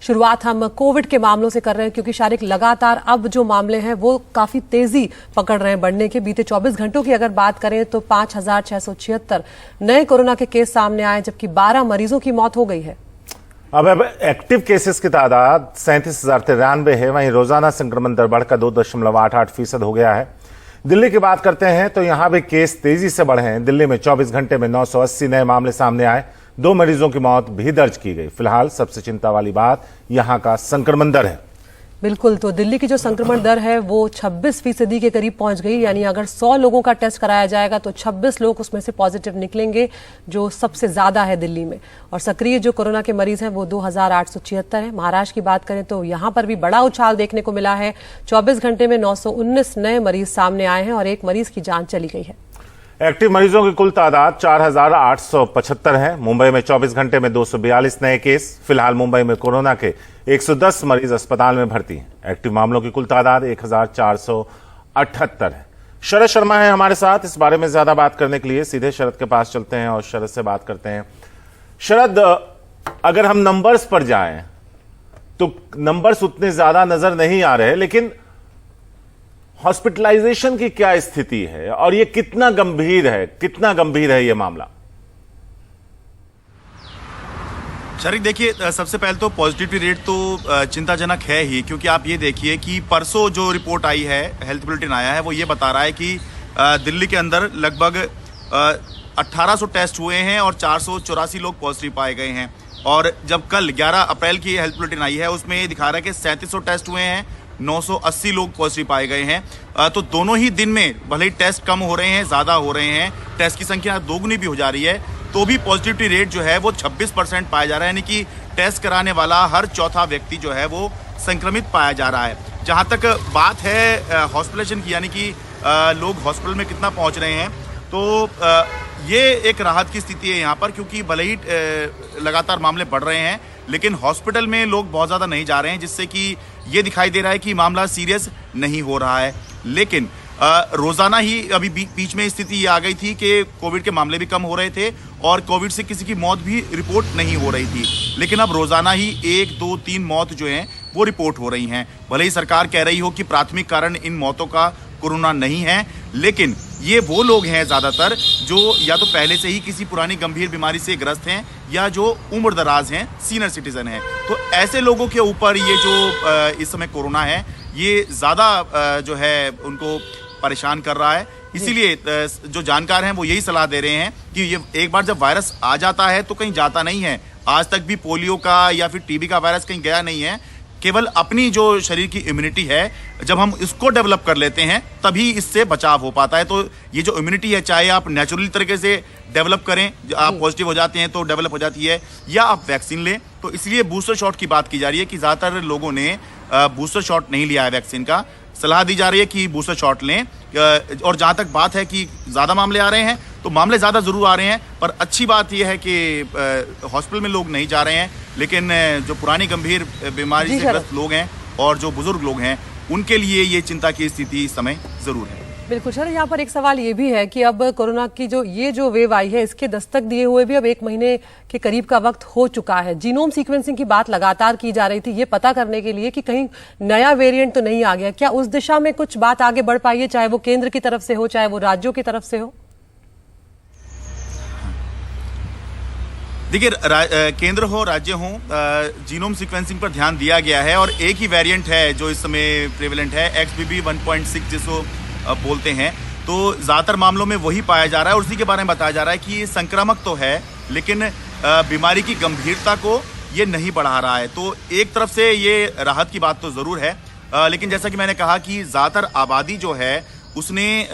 शुरुआत हम कोविड के मामलों से कर रहे हैं, क्योंकि शारिक लगातार अब जो मामले हैं वो काफी तेजी पकड़ रहे हैं बढ़ने के। बीते 24 घंटों की अगर बात करें तो 5,676 नए कोरोना के केस सामने आए, जबकि 12 मरीजों की मौत हो गई है। अब एक्टिव केसेस की तादाद 37,093 है। वहीं रोजाना संक्रमण दर बढ़कर 2.88% हो गया है। दिल्ली की बात करते हैं तो यहां भी केस तेजी से बढ़े हैं। दिल्ली में 24 घंटे में 980 नए मामले सामने आए, 2 मरीजों की मौत भी दर्ज की गई। फिलहाल सबसे चिंता वाली बात यहां का संक्रमण दर है। बिल्कुल, तो दिल्ली की जो संक्रमण दर है वो 26% के करीब पहुंच गई। यानी अगर 100 लोगों का टेस्ट कराया जाएगा तो 26 लोग उसमें से पॉजिटिव निकलेंगे, जो सबसे ज्यादा है दिल्ली में। और सक्रिय जो कोरोना के मरीज हैं वो 2,876 है। महाराष्ट्र की बात करें तो यहां पर भी बड़ा उछाल देखने को मिला है। 24 घंटे में 919 नए मरीज सामने आए हैं और 1 मरीज की जान चली गई है। एक्टिव मरीजों की कुल तादाद 4,875 है। मुंबई में 24 घंटे में 242 नए केस। फिलहाल मुंबई में कोरोना के 110 मरीज अस्पताल में भर्ती हैं। एक्टिव मामलों की कुल तादाद 1,478 है। शरद शर्मा है हमारे साथ इस बारे में ज्यादा बात करने के लिए। सीधे शरद के पास चलते हैं और शरद से बात करते हैं। शरद, अगर हम नंबर्स पर जाएं तो नंबर्स उतने ज्यादा नजर नहीं आ रहे, लेकिन हॉस्पिटलाइजेशन की क्या स्थिति है और ये कितना गंभीर है ये मामला? शरीक, देखिए, सबसे पहले तो पॉजिटिविटी रेट तो चिंताजनक है ही, क्योंकि आप ये देखिए कि परसों जो रिपोर्ट आई है, हेल्थ बुलेटिन आया है, वो ये बता रहा है कि दिल्ली के अंदर लगभग 1800 टेस्ट हुए हैं और 484 लोग पॉजिटिव पाए गए हैं। और जब कल 11 अप्रैल की हेल्थ बुलेटिन आई है उसमें ये दिखा रहा है कि 3700 टेस्ट हुए हैं, 980 लोग पॉजिटिव पाए गए हैं। तो दोनों ही दिन में भले ही टेस्ट कम हो रहे हैं, ज़्यादा हो रहे हैं, टेस्ट की संख्या दोगुनी भी हो जा रही है, तो भी पॉजिटिविटी रेट जो है वो 26% पाया जा रहा है। यानी कि टेस्ट कराने वाला हर चौथा व्यक्ति जो है वो संक्रमित पाया जा रहा है। जहाँ तक बात है हॉस्पिटलाइजेशन की, यानी कि लोग हॉस्पिटल में कितना पहुँच रहे हैं, तो ये एक राहत की स्थिति है यहाँ पर, क्योंकि भले ही लगातार मामले बढ़ रहे हैं लेकिन हॉस्पिटल में लोग बहुत ज़्यादा नहीं जा रहे हैं, जिससे कि ये दिखाई दे रहा है कि मामला सीरियस नहीं हो रहा है। लेकिन रोज़ाना ही अभी बीच में स्थिति ये आ गई थी कि कोविड के मामले भी कम हो रहे थे और कोविड से किसी की मौत भी रिपोर्ट नहीं हो रही थी। लेकिन अब रोज़ाना ही 1, 2, 3 मौत जो हैं वो रिपोर्ट हो रही हैं। भले ही सरकार कह रही हो कि प्राथमिक कारण इन मौतों का कोरोना नहीं है, लेकिन ये वो लोग हैं ज़्यादातर जो या तो पहले से ही किसी पुरानी गंभीर बीमारी से ग्रस्त हैं या जो उम्र दराज हैं, सीनियर सिटीजन हैं। तो ऐसे लोगों के ऊपर ये जो इस समय कोरोना है ये ज़्यादा जो है उनको परेशान कर रहा है। इसीलिए जो जानकार हैं वो यही सलाह दे रहे हैं कि ये एक बार जब वायरस आ जाता है तो कहीं जाता नहीं है। आज तक भी पोलियो का या फिर टीबी का वायरस कहीं गया नहीं है। केवल अपनी जो शरीर की इम्यूनिटी है, जब हम इसको डेवलप कर लेते हैं तभी इससे बचाव हो पाता है। तो ये जो इम्यूनिटी है, चाहे आप नेचुरली तरीके से डेवलप करें, आप पॉजिटिव हो जाते हैं तो डेवलप हो जाती है, या आप वैक्सीन लें। तो इसलिए बूस्टर शॉट की बात की जा रही है कि ज़्यादातर लोगों ने बूस्टर शॉट नहीं लिया है वैक्सीन का। सलाह दी जा रही है कि बूस्टर शॉट लें। और जहाँ तक बात है कि ज़्यादा मामले आ रहे हैं, तो मामले ज़्यादा ज़रूर आ रहे हैं, पर अच्छी बात यह है कि हॉस्पिटल में लोग नहीं जा रहे हैं। लेकिन जो पुरानी गंभीर बीमारी से ग्रस्त लोग हैं और जो बुजुर्ग लोग हैं, उनके लिए ये चिंता की स्थिति इस समय ज़रूर है। बिल्कुल सर, यहाँ पर एक सवाल ये भी है कि अब कोरोना की जो वेव आई है, इसके दस्तक दिए हुए भी अब 1 महीने के करीब का वक्त हो चुका है। जीनोम सीक्वेंसिंग की बात लगातार की जा रही थी, ये पता करने के लिए कि कहीं नया वेरिएंट तो नहीं आ गया। क्या उस दिशा में कुछ बात आगे बढ़ पाई है, चाहे वो केंद्र की तरफ से हो, चाहे वो राज्यों की तरफ से हो? देखिए, केंद्र हो, राज्य हो, जीनोम सीक्वेंसिंग पर ध्यान दिया गया है और एक ही वेरिएंट है जो इस समय प्रेवलेंट है, XBB 1.6 जिसको बोलते हैं। तो ज़्यादातर मामलों में वही पाया जा रहा है और उसी के बारे में बताया जा रहा है कि ये संक्रामक तो है, लेकिन बीमारी की गंभीरता को ये नहीं बढ़ा रहा है। तो एक तरफ से ये राहत की बात तो ज़रूर है, लेकिन जैसा कि मैंने कहा कि ज़्यादातर आबादी जो है उसने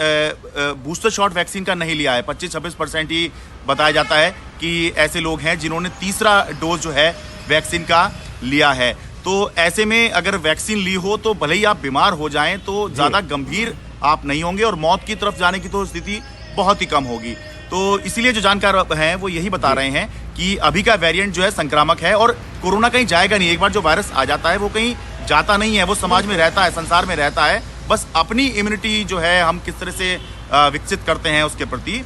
बूस्टर शॉट वैक्सीन का नहीं लिया है। 25-26% ही बताया जाता है कि ऐसे लोग हैं जिन्होंने तीसरा डोज जो है वैक्सीन का लिया है। तो ऐसे में अगर वैक्सीन ली हो तो भले ही आप बीमार हो जाएं तो ज़्यादा गंभीर आप नहीं होंगे और मौत की तरफ जाने की तो स्थिति बहुत ही कम होगी। तो इसीलिए जो जानकार हैं वो यही बता रहे हैं कि अभी का वेरिएंट जो है संक्रामक है और कोरोना कहीं जाएगा नहीं। एक बार जो वायरस आ जाता है वो कहीं जाता नहीं है, वो समाज में रहता है, संसार में रहता है। बस अपनी इम्यूनिटी जो है हम किस तरह से विकसित करते हैं उसके प्रति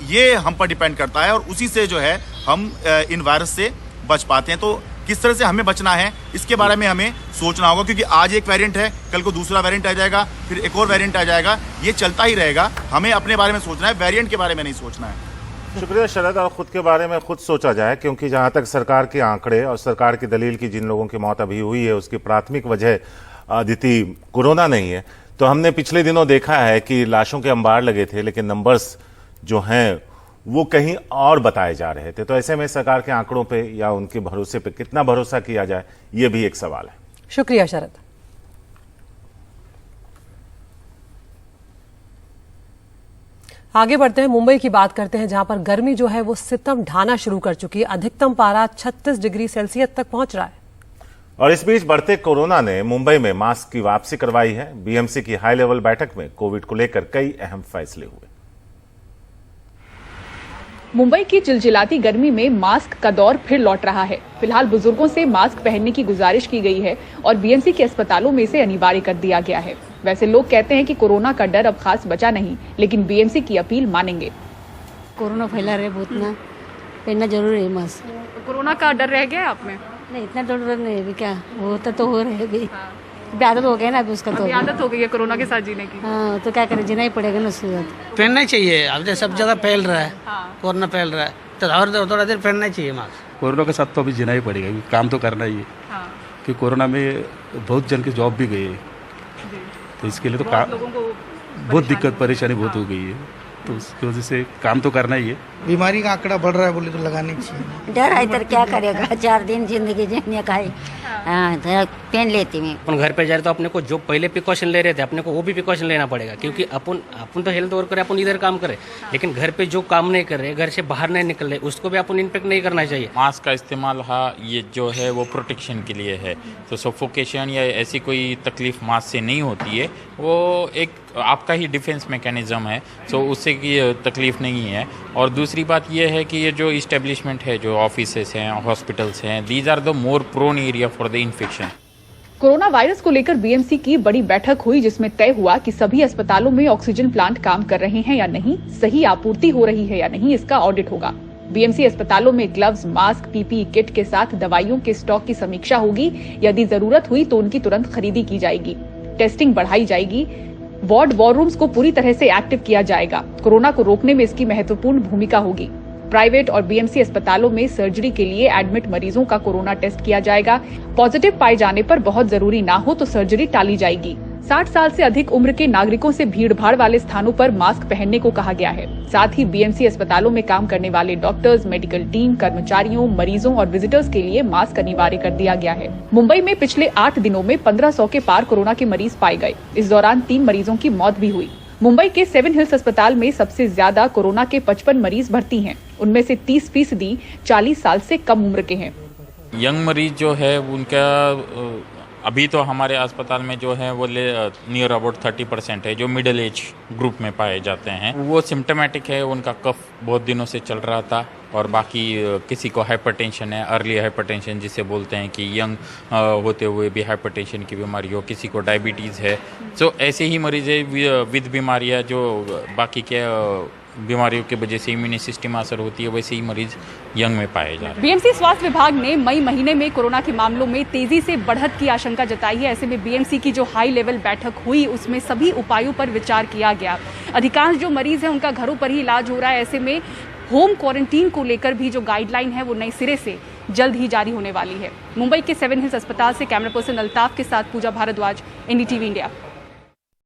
ये हम पर डिपेंड करता है और उसी से जो है हम इन वायरस से बच पाते हैं। तो किस तरह से हमें बचना है इसके बारे में हमें सोचना होगा, क्योंकि आज एक वेरिएंट है, कल को दूसरा वेरिएंट आ जाएगा, फिर एक और वेरिएंट आ जाएगा, ये चलता ही रहेगा। हमें अपने बारे में सोचना है, वेरिएंट के बारे में नहीं सोचना है। शुक्रिया शरद। और खुद के बारे में खुद सोचा जाए, क्योंकि जहां तक सरकार के आंकड़े और सरकार की दलील की जिन लोगों की मौत अभी हुई है उसकी प्राथमिक वजह अदिति कोरोना नहीं है, तो हमने पिछले दिनों देखा है कि लाशों के अंबार लगे थे लेकिन नंबर्स जो हैं वो कहीं और बताए जा रहे थे। तो ऐसे में सरकार के आंकड़ों पे या उनके भरोसे पे कितना भरोसा किया जाए, ये भी एक सवाल है। शुक्रिया शरद। आगे बढ़ते हैं, मुंबई की बात करते हैं, जहां पर गर्मी जो है वो सितम ढाना शुरू कर चुकी है। अधिकतम पारा 36 डिग्री सेल्सियस तक पहुंच रहा है। और इस बीच बढ़ते कोरोना ने मुंबई में मास्क की वापसी करवाई है। बीएमसी की हाई लेवल बैठक में कोविड को लेकर कई अहम फैसले हुए। मुंबई की चिलचिलाती गर्मी में मास्क का दौर फिर लौट रहा है। फिलहाल बुजुर्गों से मास्क पहनने की गुजारिश की गई है और बीएमसी के अस्पतालों में इसे अनिवार्य कर दिया गया है। वैसे लोग कहते हैं कि कोरोना का डर अब खास बचा नहीं, लेकिन बीएमसी की अपील मानेंगे। कोरोना फैला रहे बहुत ना, पहनना जरूरी है मास्क। कोरोना का डर रह गया आप में? नहीं, इतना डर नहीं है क्या, होता तो हो रहा है अभी। आदत हो गया ना अभी उसका, तो आदत हो गई है कोरोना के साथ जीने की। हाँ, तो क्या करें, जीना ही पड़ेगा ना उसके साथ। पहनना चाहिए, अब सब जगह फैल रहा है, कोरोना फैल रहा है तो और थोड़ा देर पहनना चाहिए मास्क। कोरोना के साथ तो अभी जीना ही पड़ेगा, काम तो करना ही है। कि कोरोना में बहुत जन की जॉब भी गई है, तो इसके लिए तो बहुत दिक्कत परेशानी बहुत हो गई है, तो उसकी वजह से काम तो करना ही है। बीमारी का आंकड़ा बढ़ रहा है बोले तो लगानी चाहिए। डर है तो क्या करेगा, 4 दिन जिंदगी जीने का है। हाँ, तो पहन लेती मैं। अपन घर पे जा रहे तो अपने को जो पहले प्रिकॉशन ले रहे थे अपने को वो भी प्रिकॉशन लेना पड़ेगा, क्योंकि अपन तो हेल्थ वर्क करे, अपन इधर काम करे, लेकिन घर पे जो काम नहीं कर रहे, घर से बाहर नहीं निकल रहे, उसको भी अपन इम्पैक्ट नहीं करना चाहिए। मास्क का इस्तेमाल ये जो है वो प्रोटेक्शन के लिए है, तो सफोकेशन या ऐसी कोई तकलीफ मास्क से नहीं होती है, वो एक आपका ही डिफेंस मैकेनिज्म है, तो उससे की तकलीफ नहीं है। और दूसरी बात यह है कि ये जो इस्टेब्लिशमेंट है, जो ऑफिसेस हैं, हॉस्पिटल्स हैं, these are the more prone area for the infection. Corona virus को लेकर बीएमसी की बड़ी बैठक हुई, जिसमें तय हुआ कि सभी अस्पतालों में ऑक्सीजन प्लांट काम कर रहे हैं या नहीं, सही आपूर्ति हो रही है या नहीं, इसका ऑडिट होगा। बीएमसी अस्पतालों में ग्लव्स, मास्क, पीपीई किट के साथ दवाइयों के स्टॉक की समीक्षा होगी। यदि जरूरत हुई तो उनकी तुरंत खरीदी की जाएगी। टेस्टिंग बढ़ाई जाएगी। वार्ड वॉर रूम्स को पूरी तरह से एक्टिव किया जाएगा। कोरोना को रोकने में इसकी महत्वपूर्ण भूमिका होगी। प्राइवेट और बीएमसी अस्पतालों में सर्जरी के लिए एडमिट मरीजों का कोरोना टेस्ट किया जाएगा। पॉजिटिव पाए जाने पर बहुत जरूरी ना हो तो सर्जरी टाली जाएगी। 60 साल से अधिक उम्र के नागरिकों से भीड़भाड़ वाले स्थानों पर मास्क पहनने को कहा गया है। साथ ही बीएमसी अस्पतालों में काम करने वाले डॉक्टर्स, मेडिकल टीम, कर्मचारियों, मरीजों और विजिटर्स के लिए मास्क अनिवार्य कर दिया गया है। मुंबई में पिछले 8 दिनों में 1500 के पार कोरोना के मरीज पाए गए। इस दौरान 3 मरीजों की मौत भी हुई। मुंबई के 7 हिल्स अस्पताल में सबसे ज्यादा कोरोना के 55 मरीज भर्ती हैं। उनमें से 30% 40 साल से कम उम्र के हैं। यंग मरीज जो है उनका अभी तो हमारे अस्पताल में जो है वो नियर अबाउट 30% है, जो मिडिल एज ग्रुप में पाए जाते हैं। वो सिम्टोमेटिक है, उनका कफ बहुत दिनों से चल रहा था, और बाकी किसी को हाइपरटेंशन है, अर्ली हाइपरटेंशन जिसे बोलते हैं कि यंग होते हुए भी हाइपरटेंशन की बीमारी हो, किसी को डायबिटीज़ है। तो ऐसे ही मरीज है विद बीमारियाँ जो बाकी के बीमारियों की वजह से इम्यून सिस्टम असर होती है, वैसे ही मरीज यंग में पाए जा रहे हैं। बीएमसी स्वास्थ्य विभाग ने मई महीने में कोरोना के मामलों में तेजी से बढ़त की आशंका जताई है। ऐसे में बीएमसी की जो हाई लेवल बैठक हुई उसमें सभी उपायों पर विचार किया गया। अधिकांश जो मरीज हैं उनका घरों पर ही इलाज हो रहा है। ऐसे में होम क्वारंटीन को लेकर भी जो गाइडलाइन है वो नए सिरे से जल्द ही जारी होने वाली है। मुंबई के 7 हिल्स अस्पताल से कैमरा पर्सन अल्ताफ के साथ पूजा भारद्वाज, एनडीटीवी इंडिया।